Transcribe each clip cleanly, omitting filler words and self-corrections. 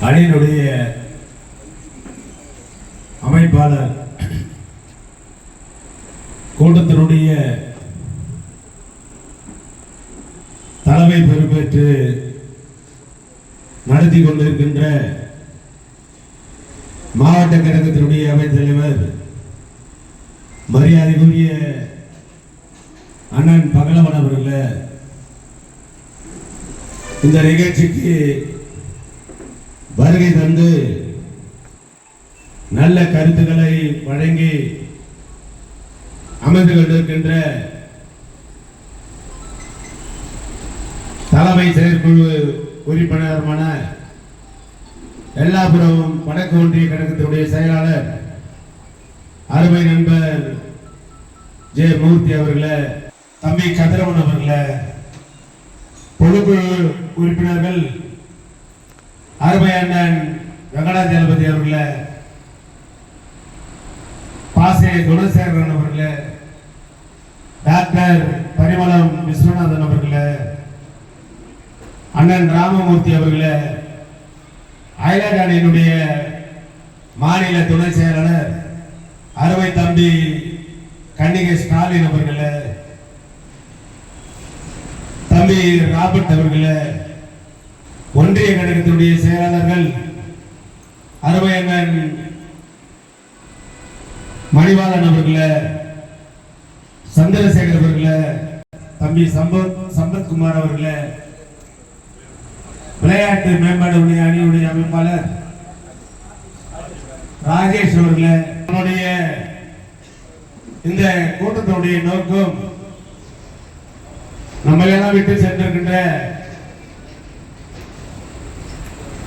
அணியினுடைய அமைப்பாளர் கூட்டத்தினுடைய தலைமை பொறுப்பேற்று நடத்தி கொண்டிருக்கின்ற மாவட்ட கழகத்தினுடைய அவைத் தலைவர் மரியாதைக்குரிய அண்ணன் பகலவன் அவர்களே, இந்த நிகழ்ச்சிக்கு வருகை தந்து நல்ல கருத்துக்களை வழங்கி அமர்ந்து கொண்டிருக்கின்ற தலைமை செயற்குழு உறுப்பினருமான எல்லாபுரம் வடக்கு ஒன்றிய கழகத்தினுடைய செயலாளர் அருமை நண்பர் ஜே மூர்த்தி அவர்களே, தம்பி கதிரவன் அவர்களே, பொதுக்குழு உறுப்பினர்கள் அருமை அண்ணன் வெங்கடாஜலபதி அவர்களே, பாசே குணசேகரன் அவர்களே, டாக்டர் பரிமளம் விஸ்வநாதன் அவர்களே, அண்ணன் ராமமூர்த்தி அவர்களே, அயலார் அணியினுடைய மாநில துணை செயலாளர் அருமை தம்பி கன்னிகை ஸ்டாலின் அவர்களே, தம்பி ராபர்ட் அவர்களே, ஒன்றிய கழகத்தினுடைய செயலாளர்கள் அருமை அண்ணன் மணிவாளன் அவர்களே, சந்திரசேகர் அவர்களே, தம்பி சம்பத்குமார் அவர்களே, விளையாட்டு மேம்பாடு அணியுடைய அமைப்பாளர் ராஜேஷ் அவர்களே, நம்முடைய இந்த கூட்டத்தினுடைய நோக்கம் நம்மளெல்லாம் விட்டு சென்றிருக்கின்ற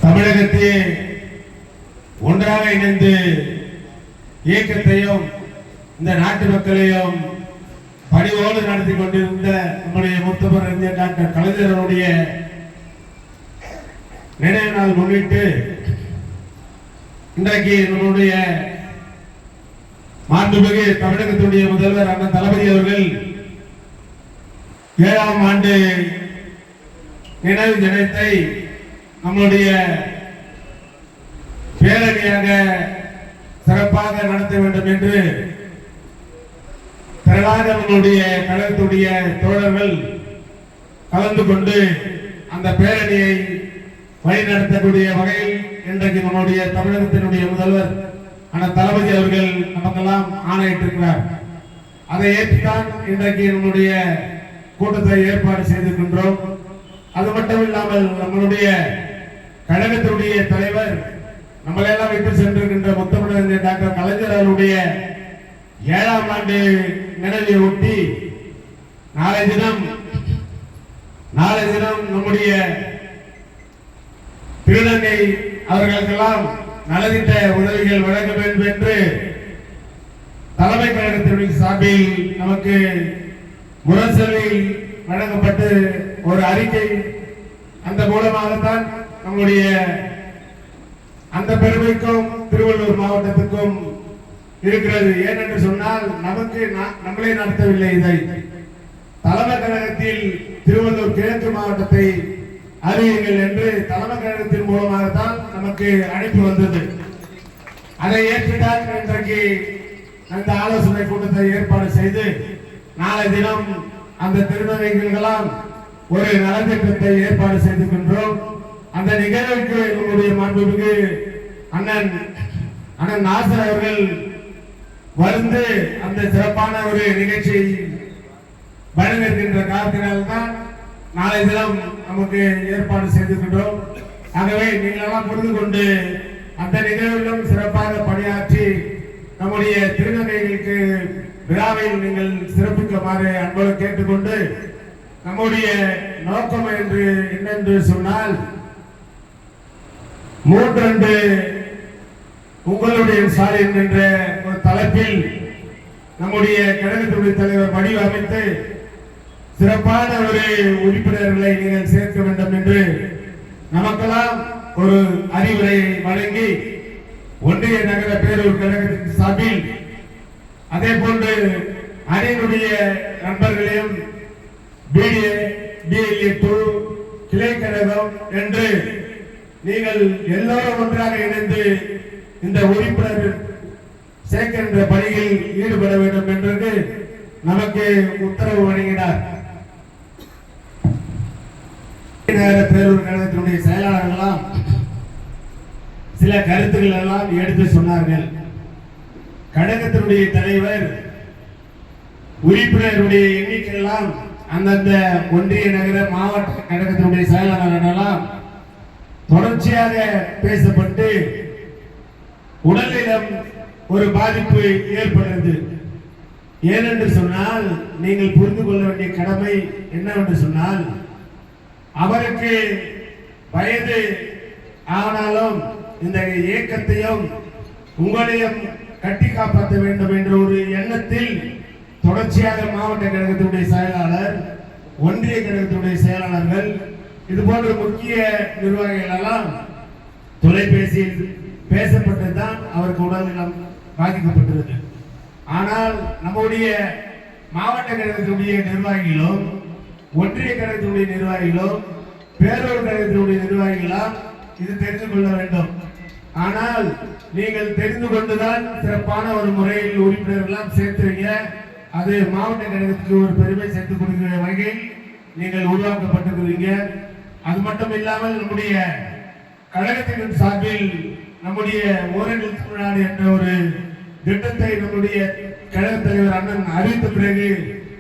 தமிழகத்தை ஒன்றாக இணைந்து இயக்கத்தையும் இந்த நாட்டு மக்களையும் பணிவோடு நடத்தி கொண்டிருந்த நம்முடைய முத்தவர் அறிஞர் டாக்டர் கலைஞர் அவருடைய நினைவு நாள் முன்னிட்டு இன்றைக்கு நம்முடைய மாண்புமிகு தமிழகத்துடைய முதல்வர் அண்ணன் தளபதி அவர்கள் 7ஆம் ஆண்டு நினைவு தினத்தை நம்முடைய பேரணியாக சிறப்பாக நடத்த வேண்டும் என்று திரளாக நம்முடைய கழகத்துடைய தோழர்கள் கலந்து கொண்டு அந்த பேரணியை வழிநடத்தக்கூடிய வகையில் இன்றைக்கு நம்முடைய தமிழகத்தினுடைய முதல்வர் அண்ணன் தளபதி அவர்கள் நமக்கெல்லாம் ஆணையிட்டிருக்கிறார். அதை ஏற்றுத்தான் இன்றைக்கு நம்முடைய கூட்டத்தை ஏற்பாடு செய்திருக்கின்றோம். அது மட்டும் இல்லாமல் நம்மளுடைய கழகத்தினுடைய தலைவர் நம்மளெல்லாம் விட்டு சென்றிருக்கின்ற முத்தமிழர் டாக்டர் கலைஞர் அவருடைய 7ஆம் ஆண்டு நினைவை ஒட்டி நாளை தினம் நம்முடைய திருநங்கை அவர்களுக்கெல்லாம் நலத்திட்ட உதவிகள் வழங்க வேண்டும் என்று தலைமை கழகத்தினுடைய சார்பில் நமக்கு முரசொலியில் வழங்கப்பட்டு ஒரு அறிக்கை, அந்த மூலமாகத்தான் நம்முடைய அந்த பெருமைக்கும் திருவள்ளூர் மாவட்டத்துக்கும் இருக்கிறது. ஏனென்று சொன்னால் நமக்கு நம்மளே நடத்தவில்லை, இதை தலைமை கழகத்தில் திருவள்ளூர் கிழக்கு மாவட்டத்தை அறிவியுங்கள் என்று தலைமை கழகத்தின் மூலமாகத்தான் நமக்கு அழைப்பு வந்தது. அதை ஏற்றுதான் இன்றைக்கு அந்த ஆலோசனை கூட்டத்தை ஏற்பாடு செய்து நாளை தினம் அந்த திருநங்கைகளெல்லாம் ஒரு நலத்திட்டத்தை ஏற்பாடு செய்திருக்கின்றோம். அந்த நிகழ்வுக்கு நம்முடைய மாண்புமிகு அண்ணன் நாசர் அவர்கள் வந்து அந்த சிறப்பான ஒரு நிகழ்ச்சியை வழங்குகின்ற காரணத்தினால்தான் நாளை தினம் நமக்கு ஏற்பாடு செய்திருக்கின்றோம். ஆகவே நீங்களெல்லாம் புரிந்து கொண்டு அந்த நிகழ்விலும் சிறப்பாக பணியாற்றி நம்முடைய திருநங்கைகளுக்கு விழாவில் நீங்கள் சிறப்பிக்குமாறு அன்போடு கேட்டுக்கொண்டு, நம்முடைய நோக்கம் என்னென்று சொன்னால் 3 உங்களுடைய ஸ்டாலின் என்ற ஒரு தலைப்பில் நம்முடைய கழகத்துடைய தலைவர் வடிவமைத்து சிறப்பான ஒரு உறுப்பினர்களை நீங்கள் சேர்க்க வேண்டும் என்று நமக்கெல்லாம் ஒரு அறிவுரை வழங்கி ஒன்றிய நகர பேரூர் கழகத்தின் சார்பில் அதே போன்று அணியினுடைய நண்பர்களையும் BLA 2 கிளை கழகம் என்று நீங்கள் எல்லோரும் ஒன்றாக இணைந்து இந்த உறுப்பினர் சேர்க்கின்ற பணியில் ஈடுபட வேண்டும் என்று நமக்கு உத்தரவு வழங்கினார். பேரூர் கழகத்தினுடைய செயலாளர்களாம் சில கருத்துக்கள் எல்லாம் எடுத்து சொன்னார்கள். கழகத்தினுடைய தலைவர் உறுப்பினருடைய எண்ணிக்கை எல்லாம் அந்தந்த ஒன்றிய நகர மாவட்ட கழகத்தினுடைய செயலாளர்களெல்லாம் தொடர்ச்சியாக பேசப்பட்டு உடலிடம் ஒரு பாதிப்பு ஏற்பட்டது. ஏனென்று சொன்னால் நீங்கள் புரிந்து கொள்ள வேண்டிய கடமை என்னவென்று சொன்னால், அவருக்கு வயது ஆனாலும் இந்த இயக்கத்தையும் உங்களையும் கட்டி காப்பாற்ற வேண்டும் என்ற ஒரு எண்ணத்தில் தொடர்ச்சியாக மாவட்ட கழகத்தினுடைய செயலாளர், ஒன்றிய கழகத்தினுடைய செயலாளர்கள், இது போன்ற முக்கிய நிர்வாகிகள் எல்லாம் தொலைபேசியில் பேசப்பட்டுதான் அவருக்கு உடல்நலம் பாதிக்கப்பட்டிருக்கிறது. ஆனால் நம்முடைய மாவட்ட கழகத்தினுடைய நிர்வாகிகளும், ஒன்றிய கழகத்தினுடைய நிர்வாகிகளும், பேரூர் கழகத்தினுடைய நிர்வாகிகளும் இது தெரிந்து கொள்ள வேண்டும். ஆனால் நீங்கள் தெரிந்து கொண்டுதான் சிறப்பான ஒரு முறையில் உறுப்பினர்கள் சேர்த்துறீங்க. அது மாவட்ட கழகத்துக்கு ஒரு பெருமை சேர்த்துக் கொடுக்கிற வகையில் நீங்கள் உருவாக்கப்பட்டிருக்கிறீங்க. அது மட்டும் இல்லாமல் நம்முடைய கழகத்தின் சார்பில் நம்முடைய ஓரணில் தமிழ்நாடு என்ற ஒரு திட்டத்தை நம்முடைய கழக தலைவர் அண்ணன் அறிவித்த பிறகு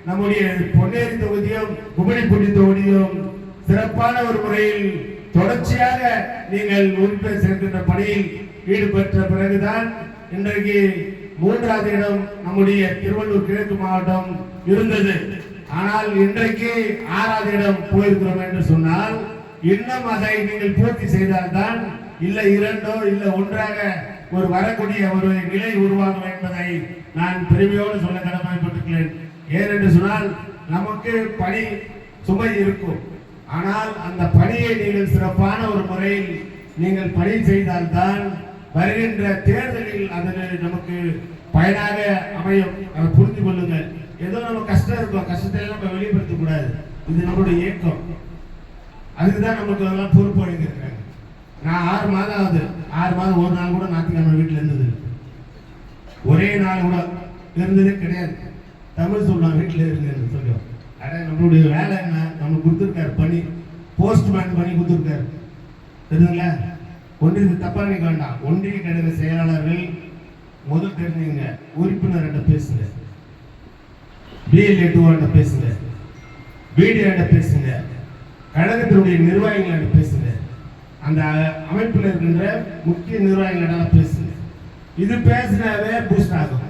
நம்முடைய பொன்னேரி தொகுதியும் குபடிப்பட்டி தொகுதியும் சிறப்பான ஒரு முறையில் தொடர்ச்சியாக நீங்கள் உறுப்பினர் சேர்க்கின்ற பணியில் ஈடுபட்ட பிறகுதான் இன்றைக்கு 3வது இடம் நம்முடைய திருவள்ளூர் கிழக்கு மாவட்டம் இருந்தது. ஆனால் இன்றைக்கு 6வது இடம் போயிருக்கிறோம் என்று சொன்னால், இன்னும் அதை நீங்கள் பூர்த்தி செய்தால்தான், இல்லை 2 இல்லை 1ஆக ஒரு வரக்கூடிய ஒரு நிலை உருவாகும் என்பதை நான் பெருமையோடு சொல்ல கடமைப்பட்டிருக்கிறேன். ஏனென்று சொன்னால் நமக்கு பணி சுமை இருக்கும். ஆனால் அந்த பணியை நீங்கள் சிறப்பான ஒரு முறையில் நீங்கள் பணி செய்தால்தான் வருகின்ற தேர்தலில் அதில் நமக்கு பயனாக அமையும். அதை புரிந்து கொள்ளுங்கள். ஏதோ நம்ம கஷ்டம் இருக்கும், கஷ்டத்தை நம்ம வெளிப்படுத்த கூடாது. இது நம்மளுடைய இயக்கம். அதுக்குதான் நமக்கு எல்லாம் பொறுப்பு வழங்கியிருக்காங்க. நான் 6 மாதம் ஆகுது. 6 மாதம் ஒரு நாள் கூட ஞாயிற்றுக்கிழமை வீட்டில் இருந்தது, ஒரே நாள் கூட இருந்ததே கிடையாது. தமிழ் சொல்லலாம், வீட்டில் இருங்க சொல்லுவோம். அட நம்மளுடைய வேலை என்ன, நம்மளுக்கு கொடுத்துருக்காரு பணி, போஸ்ட்மேன் பண்ணி கொடுத்துருக்காரு. தெரியுதுங்களா? ஒன்றியத்துக்கு தப்பா நினைக்க வேண்டாம். ஒன்றிய கழக செயலாளர்கள் முதல் தெரிஞ்சுங்க, உறுப்பினர் பேசுங்க, BLA2 பேசுங்க, BDA பேசுங்க, கழகத்தினுடைய நிர்வாகிகள் பேசுங்க, அந்த அமைப்பில் இருக்கின்ற முக்கிய நிர்வாகிகளிடம் பேசுங்க. இது பேசினாவே பூஸ்ட் ஆகும்.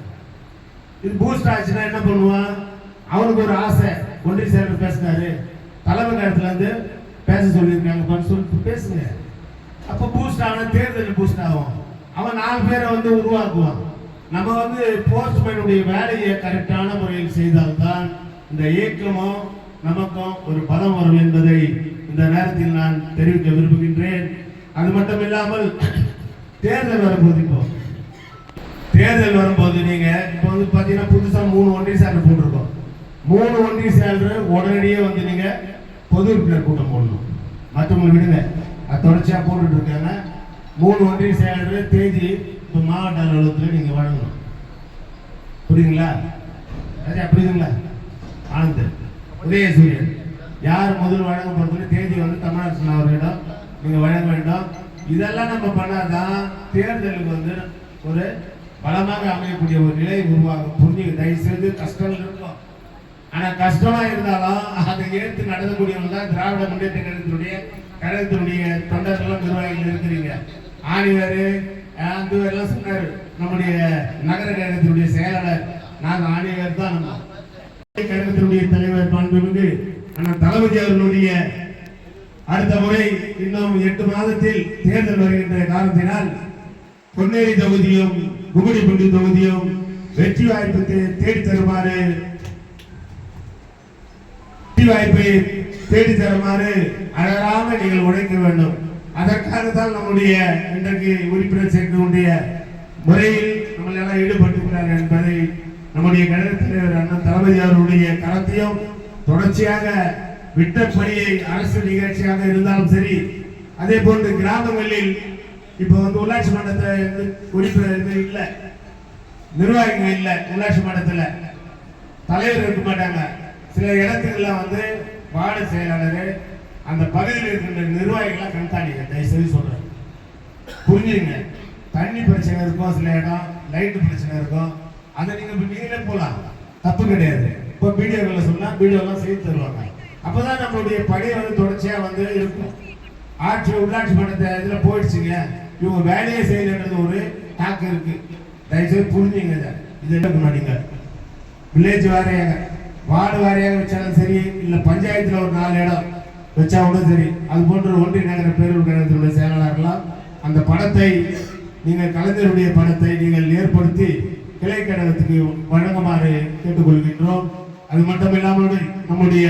இது பூஸ்ட் ஆச்சுன்னா என்ன பண்ணுவான்? அவனுக்கு ஒரு ஆசை, ஒன்றிய செயலர் பேசினாரு, தலைமை கழகத்துல இருந்து பேச சொல்லியிருக்காங்க சொல்லிட்டு பேசுங்க. அப்ப பூஸ்ட் ஆன தேர்தல் பூஸ்ட் ஆகும். அவன் 4 பேரை உருவாக்குவான். நம்ம போஸ்ட்மேனுடைய வேலையை கரெக்டான முறையில் செய்தால்தான் இந்த இயக்கமும் நமக்கும் ஒரு பலம் வரும் என்பதை இந்த நேரத்தில் நான் தெரிவிக்க விரும்புகின்றேன். அது மட்டும் இல்லாமல் தேர்தல் வரும்போது, இப்போ தேர்தல் வரும்போது நீங்க இப்போ பாத்தீங்கன்னா புதுசா 3 ஒன்றிய செயலர் போட்டிருக்கோம். 3 ஒன்றிய செயலர் உடனடியே நீங்க பொது உறுப்பினர் கூட்டம் போடணும். மற்றவங்களை விடுங்க, அது தொடர்ச்சியா போட்டுட்டு இருக்காங்க. 3 ஒன்றிய செயலர் தேதி இப்போ மாவட்ட அலுவலகத்தில் நீங்க வழங்கணும். புரியுதுங்களா? அது அப்படிங்களா? ஆனந்த், உதயசூரியன் யார் முதல் வழங்க போறது தேதி தமிழ்நாடு அவர்களிடம் நீங்க வழங்க வேண்டும். இதெல்லாம் நம்ம பண்ணாதான் தேர்தலுக்கு ஒரு பலமாக அமையக்கூடிய ஒரு நிலை உருவாகும். புரிஞ்சு தயவு செய்து கஷ்டம் இருக்கும். ஆனா கஷ்டமா இருந்தாலும் அதை ஏற்று நடத்தக்கூடியவங்க தான் திராவிட முன்னேற்ற கழகத்தினுடைய தொண்டர்களும் நிர்வாகிகள் இருக்கிறீங்க. ஆணிவர் அந்த எல்லாம் சொன்னாரு, நம்முடைய நகர கழகத்தினுடைய செயலாளர், நாங்கள் ஆணிவர் தான். நம்ம கழகத்தினுடைய தலைவர் மாண்புமிகு அண்ணன் தளபதி அவர்களுடைய அடுத்த முறை இன்னும் 8 மாதத்தில் தேர்தல் வருகின்ற காரணத்தினால் பொன்னேரி தொகுதியும் கும்மிடிப்பூண்டி தொகுதியும் வெற்றி வாய்ப்புக்கு தேடி தருமாறு அழகாக நீங்கள் உழைக்க வேண்டும். அதற்காகத்தான் நம்முடைய இன்றைக்கு உறுப்பினர் சேர்க்கக்கூடிய முறையில் நம்ம எல்லாம் ஈடுபட்டுக்கிறார்கள் என்பதை நம்முடைய கழக தலைவர் அண்ணன் தளபதி அவர்களுடைய கருத்தையும் தொடர்ச்சியாக விட்ட பணியை அரசு நிகழ்ச்சியாக இருந்தாலும் சரி, அதே போன்று கிராமங்களில் இப்போ வந்து உள்ளாட்சி மன்றத்தை உறுப்பினர் இல்லை, நிர்வாகிகள் இல்லை, உள்ளாட்சி மன்றத்தில் தலைவர் இருக்க மாட்டாங்க. சில இடத்துக்கெல்லாம் வந்து வார்டு செயலாளர் அந்த பகுதியில் இருக்கின்ற நிர்வாகிகளாக கண்காணிக்க தயவுசெய்து சொல்றேன், புரிஞ்சுங்க. தண்ணி பிரச்சனை இருக்கும், சில இடம் லைட்டு பிரச்சனை இருக்கும், அதை நீங்களே போகலாம், தப்பு கிடையாது. இப்போ வீடியோக்களை சொன்னால் வீடியோலாம் செய்து தருவாங்க. அப்போதான் நம்மளுடைய பணியை வந்து தொடர்ச்சியாக வந்து இருக்கும். உள்ளாட்சி மன்றத்தை இதில் போயிடுச்சுங்க, இவங்க வேலையை செய்யலன்றது ஒரு டாக்கு இருக்கு. தயவுசெய்து புரிஞ்சுங்க. இது எடுக்க மாட்டீங்க. வில்லேஜ் வாரியாக வார்டு வாரியாக வச்சாலும் சரி, இல்லை பஞ்சாயத்தில் ஒரு 4 இடம் வச்சா கூட சரி, அது போன்ற ஒன்றிய நகர பேரூர் கழகத்தினுடைய செயலாளர்களாம் அந்த பணத்தை நீங்கள் கலைஞருடைய பணத்தை நீங்கள் ஏற்படுத்தி கிளை கழகத்துக்கு வழங்குமாறு கேட்டுக்கொள்கின்றோம். அது மட்டும் இல்லாமல் நம்முடைய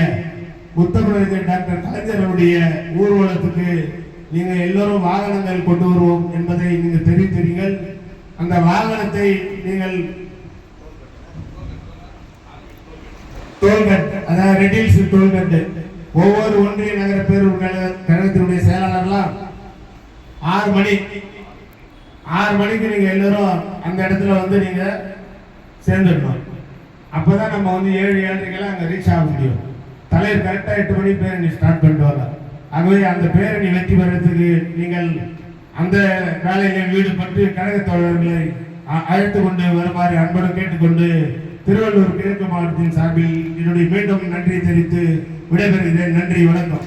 முத்தமிழர் டாக்டர் கலைஞருடைய ஊர்வலத்துக்கு நீங்கள் எல்லோரும் வாகனங்கள் கொண்டு வருவோம் என்பதை நீங்கள் தெரிவித்தீர்கள். அந்த வாகனத்தை நீங்கள் டோல்கட், அதாவது ரெடில்ஸ் டோல்கட், ஒவ்வொரு ஒன்றிய நகர பேரூர் கழகத்தினுடைய செயலாளர்லாம் 6 மணிக்கு நீங்க எல்லாரும் அந்த இடத்துல வந்து நீங்க சேர்ந்துடணும். அப்பதான் நம்ம வந்து 7-7:30 அங்க ரீச் ஆக முடியும். தலைவர் கரெக்டா 8 மணி பேரணி ஸ்டார்ட் பண்ணிடுவாங்க. ஆகவே அந்த பேரணி வெற்றி பெறத்துக்கு நீங்கள் அந்த வேலையில் ஈடுபட்டு கழக தோழர்களை அழைத்து கொண்டு வருமாறு அன்புடன் கேட்டுக்கொண்டு திருவள்ளூர் கிழக்கு மாவட்டத்தின் சார்பில் என்னுடைய மீண்டும் நன்றி தெரிவித்து விடைபெறுகிறேன். நன்றி, வணக்கம்.